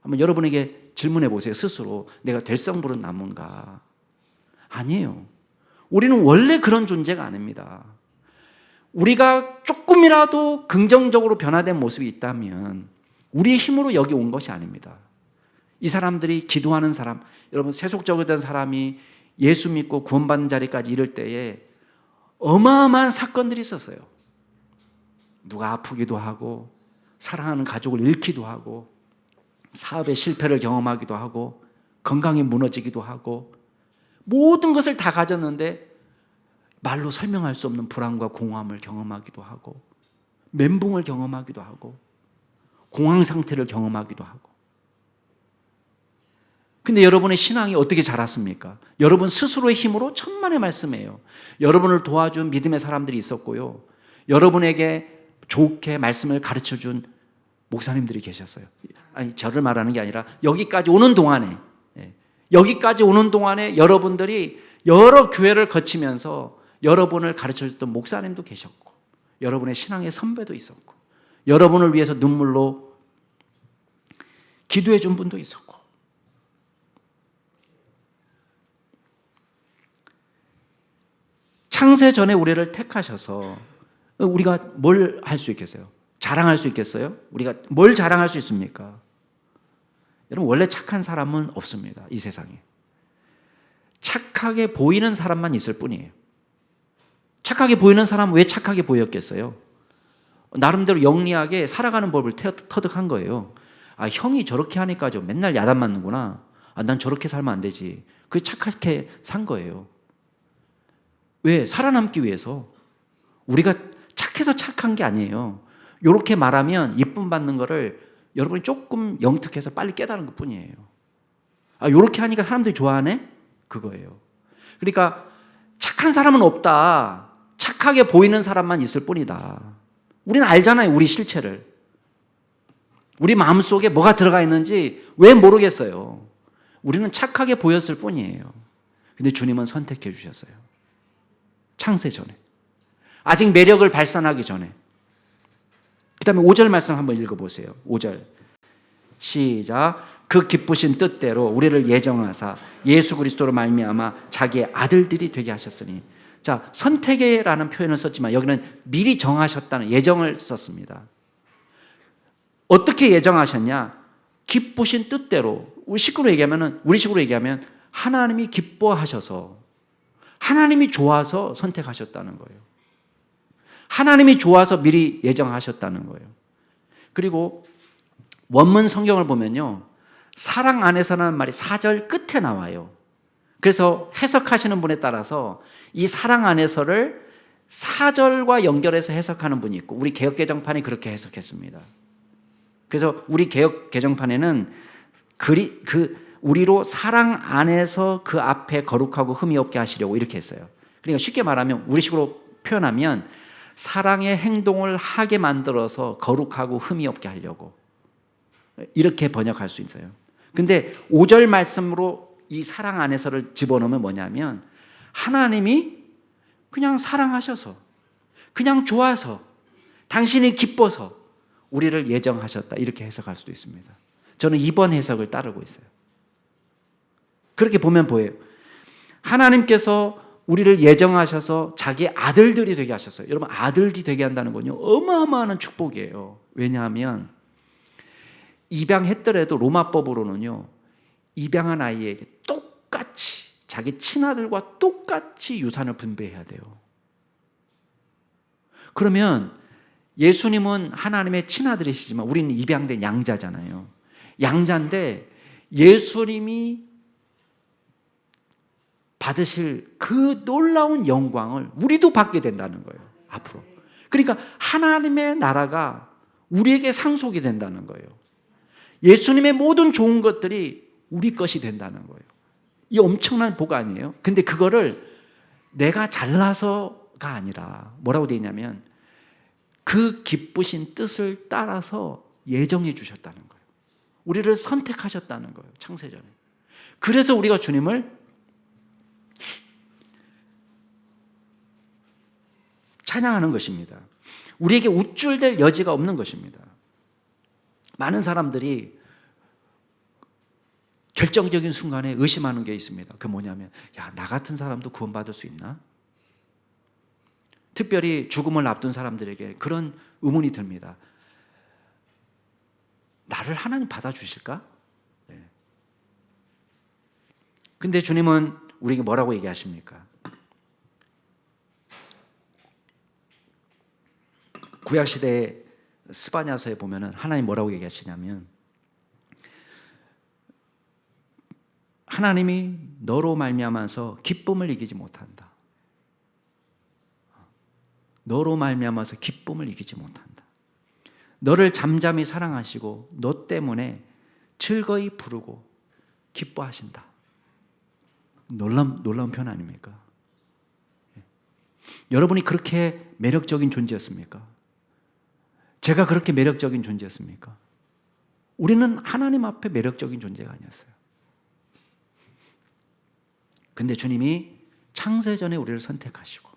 한번 여러분에게 질문해 보세요. 스스로 내가 될성부른 나무인가? 아니에요. 우리는 원래 그런 존재가 아닙니다. 우리가 조금이라도 긍정적으로 변화된 모습이 있다면 우리의 힘으로 여기 온 것이 아닙니다. 이 사람들이 기도하는 사람, 여러분 세속적이던 사람이 예수 믿고 구원받는 자리까지 이를 때에 어마어마한 사건들이 있었어요. 누가 아프기도 하고 사랑하는 가족을 잃기도 하고 사업의 실패를 경험하기도 하고 건강이 무너지기도 하고 모든 것을 다 가졌는데 말로 설명할 수 없는 불안과 공허함을 경험하기도 하고 멘붕을 경험하기도 하고 공황 상태를 경험하기도 하고. 근데 여러분의 신앙이 어떻게 자랐습니까? 여러분 스스로의 힘으로 천만의 말씀이에요. 여러분을 도와준 믿음의 사람들이 있었고요. 여러분에게 좋게 말씀을 가르쳐준 목사님들이 계셨어요. 아니, 저를 말하는 게 아니라 여기까지 오는 동안에, 여기까지 오는 동안에 여러분들이 여러 교회를 거치면서 여러분을 가르쳐줬던 목사님도 계셨고, 여러분의 신앙의 선배도 있었고, 여러분을 위해서 눈물로 기도해 준 분도 있었고, 창세 전에 우리를 택하셔서 우리가 뭘 할 수 있겠어요? 자랑할 수 있겠어요? 우리가 뭘 자랑할 수 있습니까? 여러분, 원래 착한 사람은 없습니다. 이 세상에. 착하게 보이는 사람만 있을 뿐이에요. 착하게 보이는 사람은 왜 착하게 보였겠어요? 나름대로 영리하게 살아가는 법을 터득한 거예요. 아, 형이 저렇게 하니까 좀 맨날 야단 맞는구나. 아, 난 저렇게 살면 안 되지. 그게 착하게 산 거예요. 왜? 살아남기 위해서. 우리가 착해서 착한 게 아니에요. 이렇게 말하면 이쁨 받는 거를 여러분이 조금 영특해서 빨리 깨달은 것 뿐이에요. 아, 이렇게 하니까 사람들이 좋아하네? 그거예요. 그러니까 착한 사람은 없다. 착하게 보이는 사람만 있을 뿐이다. 우리는 알잖아요, 우리 실체를. 우리 마음속에 뭐가 들어가 있는지 왜 모르겠어요. 우리는 착하게 보였을 뿐이에요. 근데 주님은 선택해 주셨어요. 창세 전에. 아직 매력을 발산하기 전에. 그 다음에 5절 말씀 한번 읽어보세요. 5절 시작. 그 기쁘신 뜻대로 우리를 예정하사 예수 그리스도로 말미암아 자기의 아들들이 되게 하셨으니. 자, 선택이라는 표현을 썼지만 여기는 미리 정하셨다는 예정을 썼습니다. 어떻게 예정하셨냐? 기쁘신 뜻대로. 우리 식으로 얘기하면 하나님이 기뻐하셔서, 하나님이 좋아서 선택하셨다는 거예요. 하나님이 좋아서 미리 예정하셨다는 거예요. 그리고 원문 성경을 보면요, 사랑 안에서라는 말이 4절 끝에 나와요. 그래서 해석하시는 분에 따라서 이 사랑 안에서를 4절과 연결해서 해석하는 분이 있고, 우리 개역개정판이 그렇게 해석했습니다. 그래서 우리 개역개정판에는 우리로 사랑 안에서 그 앞에 거룩하고 흠이 없게 하시려고 이렇게 했어요. 그러니까 쉽게 말하면, 우리식으로 표현하면 사랑의 행동을 하게 만들어서 거룩하고 흠이 없게 하려고, 이렇게 번역할 수 있어요. 근데 5절 말씀으로 이 사랑 안에서를 집어넣으면 뭐냐면, 하나님이 그냥 사랑하셔서, 그냥 좋아서, 당신이 기뻐서 우리를 예정하셨다, 이렇게 해석할 수도 있습니다. 저는 이번 해석을 따르고 있어요. 그렇게 보면 보여요. 하나님께서 우리를 예정하셔서 자기 아들들이 되게 하셨어요. 여러분, 아들이 되게 한다는 건요, 어마어마한 축복이에요. 왜냐하면 입양했더라도 로마법으로는요, 입양한 아이에게 똑같이, 자기 친아들과 똑같이 유산을 분배해야 돼요. 그러면 예수님은 하나님의 친아들이시지만 우리는 입양된 양자잖아요. 양자인데 예수님이 받으실 그 놀라운 영광을 우리도 받게 된다는 거예요, 앞으로. 그러니까 하나님의 나라가 우리에게 상속이 된다는 거예요. 예수님의 모든 좋은 것들이 우리 것이 된다는 거예요. 이 엄청난 복 아니에요? 근데 그거를 내가 잘나서가 아니라 뭐라고 되어 있냐면, 그 기쁘신 뜻을 따라서 예정해 주셨다는 거예요. 우리를 선택하셨다는 거예요, 창세전에. 그래서 우리가 주님을 찬양하는 것입니다. 우리에게 우쭐될 여지가 없는 것입니다. 많은 사람들이 결정적인 순간에 의심하는 게 있습니다. 그게 뭐냐면, 야, 나 같은 사람도 구원받을 수 있나? 특별히 죽음을 앞둔 사람들에게 그런 의문이 듭니다. 나를 하나님 받아주실까? 네. 근데 주님은 우리에게 뭐라고 얘기하십니까? 구약시대의 스바냐서에 보면은 하나님 뭐라고 얘기하시냐면, 하나님이 너로 말미암아서 기쁨을 이기지 못한다. 너로 말미암아서 기쁨을 이기지 못한다. 너를 잠잠히 사랑하시고 너 때문에 즐거이 부르고 기뻐하신다. 놀라운 표현 아닙니까? 여러분이 그렇게 매력적인 존재였습니까? 제가 그렇게 매력적인 존재였습니까? 우리는 하나님 앞에 매력적인 존재가 아니었어요. 근데 주님이 창세전에 우리를 선택하시고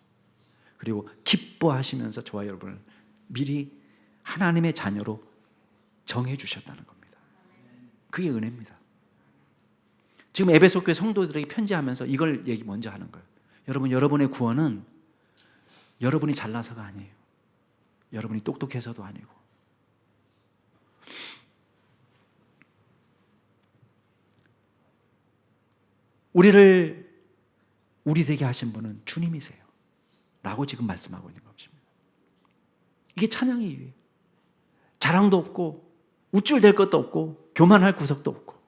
그리고 기뻐하시면서 저와 여러분을 미리 하나님의 자녀로 정해 주셨다는 겁니다. 그게 은혜입니다. 지금 에베소 교회 성도들에게 편지하면서 이걸 얘기 먼저 하는 거예요. 여러분, 여러분의 구원은 여러분이 잘나서가 아니에요. 여러분이 똑똑해서도 아니고. 우리를 우리 되게 하신 분은 주님이세요. 라고 지금 말씀하고 있는 것입니다. 이게 찬양의 이유예요. 자랑도 없고 우쭐댈 것도 없고 교만할 구석도 없고.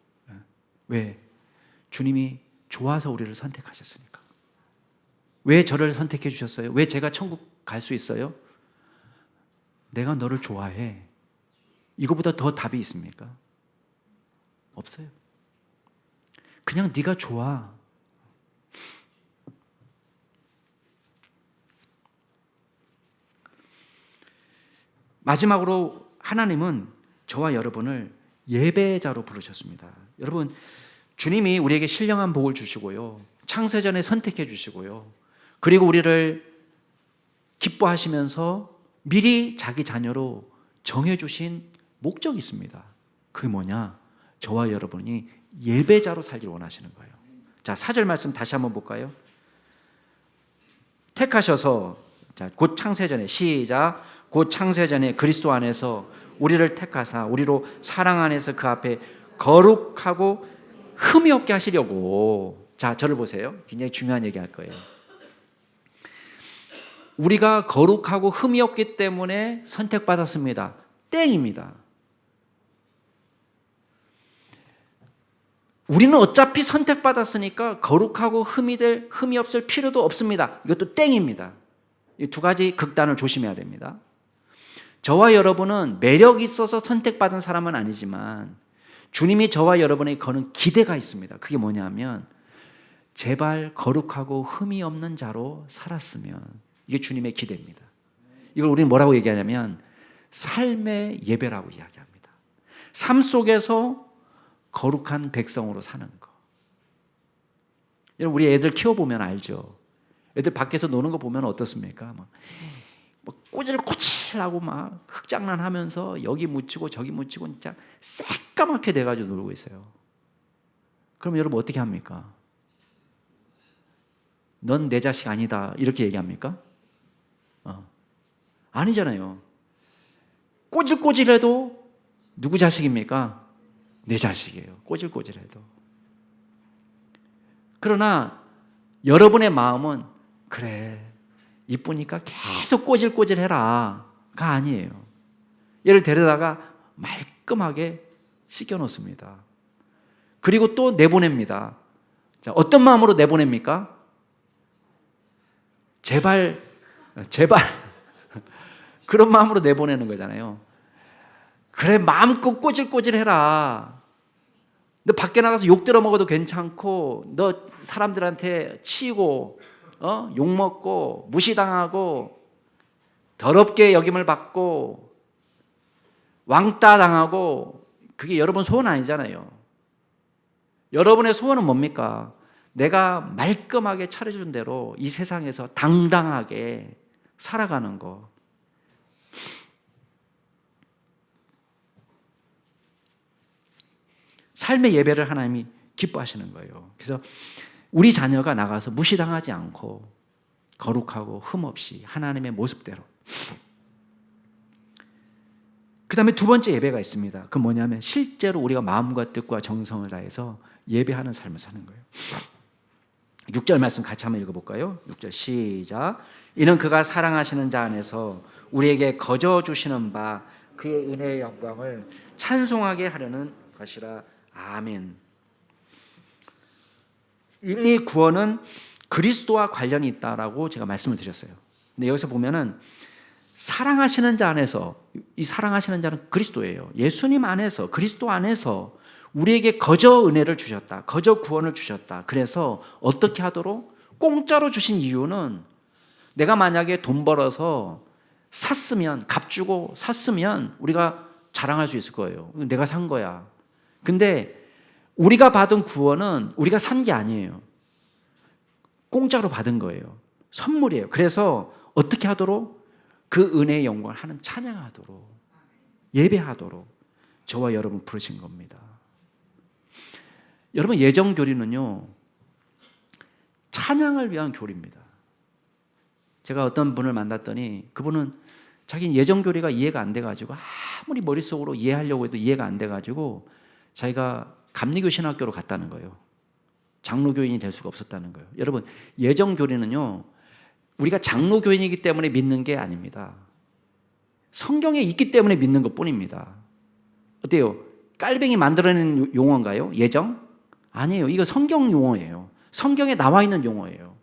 왜? 주님이 좋아서 우리를 선택하셨으니까. 왜 저를 선택해 주셨어요? 왜 제가 천국 갈 수 있어요? 내가 너를 좋아해. 이거보다 더 답이 있습니까? 없어요. 그냥 네가 좋아. 마지막으로 하나님은 저와 여러분을 예배자로 부르셨습니다. 여러분, 주님이 우리에게 신령한 복을 주시고요. 창세전에 선택해 주시고요. 그리고 우리를 기뻐하시면서 미리 자기 자녀로 정해 주신 목적이 있습니다. 그게 뭐냐? 저와 여러분이 예배자로 살기를 원하시는 거예요. 자, 4절 말씀 다시 한번 볼까요? 택하셔서, 자, 곧 창세전에, 시작. 곧 창세전에 그리스도 안에서 우리를 택하사 우리로 사랑 안에서 그 앞에 거룩하고 흠이 없게 하시려고. 자, 저를 보세요. 굉장히 중요한 얘기 할 거예요. 우리가 거룩하고 흠이 없기 때문에 선택받았습니다. 땡입니다. 우리는 어차피 선택받았으니까 거룩하고 흠이 없을 필요도 없습니다. 이것도 땡입니다. 이 두 가지 극단을 조심해야 됩니다. 저와 여러분은 매력이 있어서 선택받은 사람은 아니지만 주님이 저와 여러분에게 거는 기대가 있습니다. 그게 뭐냐면 제발 거룩하고 흠이 없는 자로 살았으면, 이게 주님의 기대입니다. 이걸 우리는 뭐라고 얘기하냐면 삶의 예배라고 이야기합니다. 삶 속에서 거룩한 백성으로 사는 거. 우리 애들 키워보면 알죠. 애들 밖에서 노는 거 보면 어떻습니까? 막 꼬질꼬질하고 막 흙장난하면서 여기 묻히고 저기 묻히고 진짜 새까맣게 돼가지고 놀고 있어요. 그럼 여러분 어떻게 합니까? 넌 내 자식 아니다 이렇게 얘기합니까? 아니잖아요. 꼬질꼬질해도 누구 자식입니까? 내 자식이에요. 꼬질꼬질해도. 그러나 여러분의 마음은 그래, 이쁘니까 계속 꼬질꼬질해라 가 아니에요. 얘를 데려다가 말끔하게 씻겨놓습니다. 그리고 또 내보냅니다. 자, 어떤 마음으로 내보냅니까? 제발 그런 마음으로 내보내는 거잖아요. 그래, 마음껏 꼬질꼬질해라. 너 밖에 나가서 욕 들어먹어도 괜찮고, 너 사람들한테 치이고 욕먹고 무시당하고 더럽게 여김을 받고 왕따 당하고, 그게 여러분 소원 아니잖아요. 여러분의 소원은 뭡니까? 내가 말끔하게 차려준 대로 이 세상에서 당당하게 살아가는 거. 삶의 예배를 하나님이 기뻐하시는 거예요. 그래서 우리 자녀가 나가서 무시당하지 않고 거룩하고 흠없이 하나님의 모습대로. 그 다음에 두 번째 예배가 있습니다. 그건 뭐냐면 실제로 우리가 마음과 뜻과 정성을 다해서 예배하는 삶을 사는 거예요. 6절 말씀 같이 한번 읽어볼까요? 6절 시작. 이는 그가 사랑하시는 자 안에서 우리에게 거저 주시는 바 그의 은혜의 영광을 찬송하게 하려는 것이라. 아멘. 이미 구원은 그리스도와 관련이 있다라고 제가 말씀을 드렸어요. 근데 여기서 보면은 사랑하시는 자 안에서, 이 사랑하시는 자는 그리스도예요. 예수님 안에서, 그리스도 안에서 우리에게 거저 은혜를 주셨다. 거저 구원을 주셨다. 그래서 어떻게 하도록? 공짜로 주신 이유는 내가 만약에 돈 벌어서 샀으면, 값 주고 샀으면 우리가 자랑할 수 있을 거예요. 내가 산 거야. 근데 우리가 받은 구원은 우리가 산 게 아니에요. 공짜로 받은 거예요. 선물이에요. 그래서 어떻게 하도록? 그 은혜의 영광을 하나님 찬양하도록, 예배하도록 저와 여러분 부르신 겁니다. 여러분, 예정교리는요, 찬양을 위한 교리입니다. 제가 어떤 분을 만났더니 그분은 자기는 예정교리가 이해가 안 돼가지고 아무리 머릿속으로 이해하려고 해도 이해가 안 돼가지고 자기가 감리교 신학교로 갔다는 거예요. 장로교인이 될 수가 없었다는 거예요. 여러분, 예정교리는요, 우리가 장로교인이기 때문에 믿는 게 아닙니다. 성경에 있기 때문에 믿는 것뿐입니다. 어때요? 깔뱅이 만들어낸 용어인가요? 예정? 아니에요. 이거 성경 용어예요. 성경에 나와 있는 용어예요.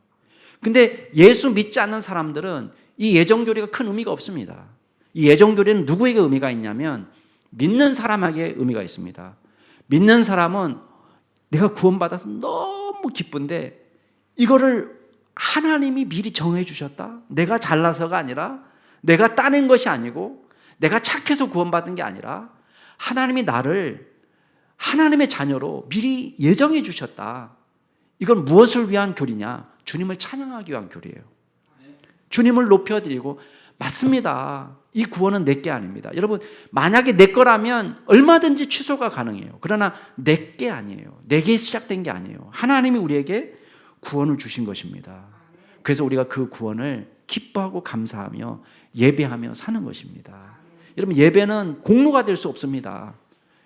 근데 예수 믿지 않는 사람들은 이 예정교리가 큰 의미가 없습니다. 이 예정교리는 누구에게 의미가 있냐면 믿는 사람에게 의미가 있습니다. 믿는 사람은 내가 구원받아서 너무 기쁜데 이거를 하나님이 미리 정해 주셨다? 내가 잘나서가 아니라, 내가 따낸 것이 아니고, 내가 착해서 구원받은 게 아니라 하나님이 나를 하나님의 자녀로 미리 예정해 주셨다. 이건 무엇을 위한 교리냐? 주님을 찬양하기 위한 교리예요. 주님을 높여드리고, 맞습니다. 이 구원은 내 게 아닙니다. 여러분, 만약에 내 거라면 얼마든지 취소가 가능해요. 그러나 내 게 아니에요. 내게 시작된 게 아니에요. 하나님이 우리에게 구원을 주신 것입니다. 그래서 우리가 그 구원을 기뻐하고 감사하며 예배하며 사는 것입니다. 여러분, 예배는 공로가 될 수 없습니다.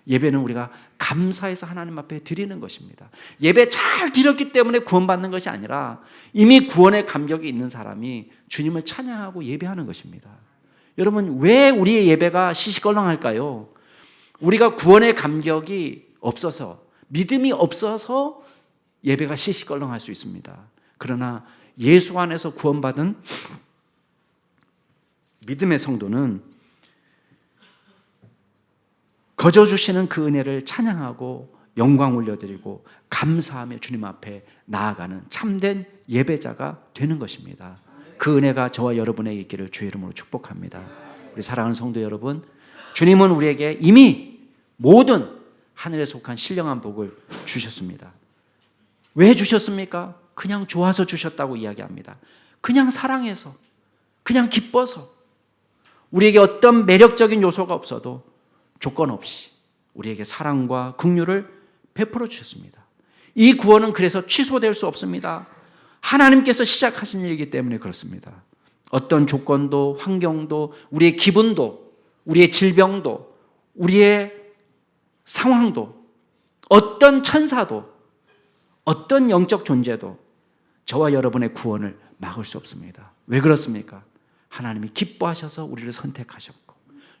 예배는 우리가 감사해서 하나님 앞에 드리는 것입니다. 예배 잘 드렸기 때문에 구원받는 것이 아니라 이미 구원의 감격이 있는 사람이 주님을 찬양하고 예배하는 것입니다. 여러분, 왜 우리의 예배가 시시껄렁할까요? 우리가 구원의 감격이 없어서, 믿음이 없어서 예배가 시시껄렁할 수 있습니다. 그러나 예수 안에서 구원받은 믿음의 성도는 거저 주시는 그 은혜를 찬양하고 영광 올려드리고 감사하며 주님 앞에 나아가는 참된 예배자가 되는 것입니다. 그 은혜가 저와 여러분에게 있기를 주의 이름으로 축복합니다. 우리 사랑하는 성도 여러분, 주님은 우리에게 이미 모든 하늘에 속한 신령한 복을 주셨습니다. 왜 주셨습니까? 그냥 좋아서 주셨다고 이야기합니다. 그냥 사랑해서, 그냥 기뻐서, 우리에게 어떤 매력적인 요소가 없어도 조건 없이 우리에게 사랑과 긍휼을 베풀어 주셨습니다. 이 구원은 그래서 취소될 수 없습니다. 하나님께서 시작하신 일이기 때문에 그렇습니다. 어떤 조건도, 환경도, 우리의 기분도, 우리의 질병도, 우리의 상황도, 어떤 천사도, 어떤 영적 존재도 저와 여러분의 구원을 막을 수 없습니다. 왜 그렇습니까? 하나님이 기뻐하셔서 우리를 선택하셨고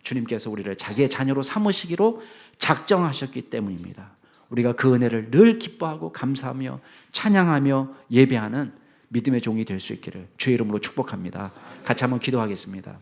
주님께서 우리를 자기의 자녀로 삼으시기로 작정하셨기 때문입니다. 우리가 그 은혜를 늘 기뻐하고 감사하며 찬양하며 예배하는 믿음의 종이 될 수 있기를 주의 이름으로 축복합니다. 같이 한번 기도하겠습니다.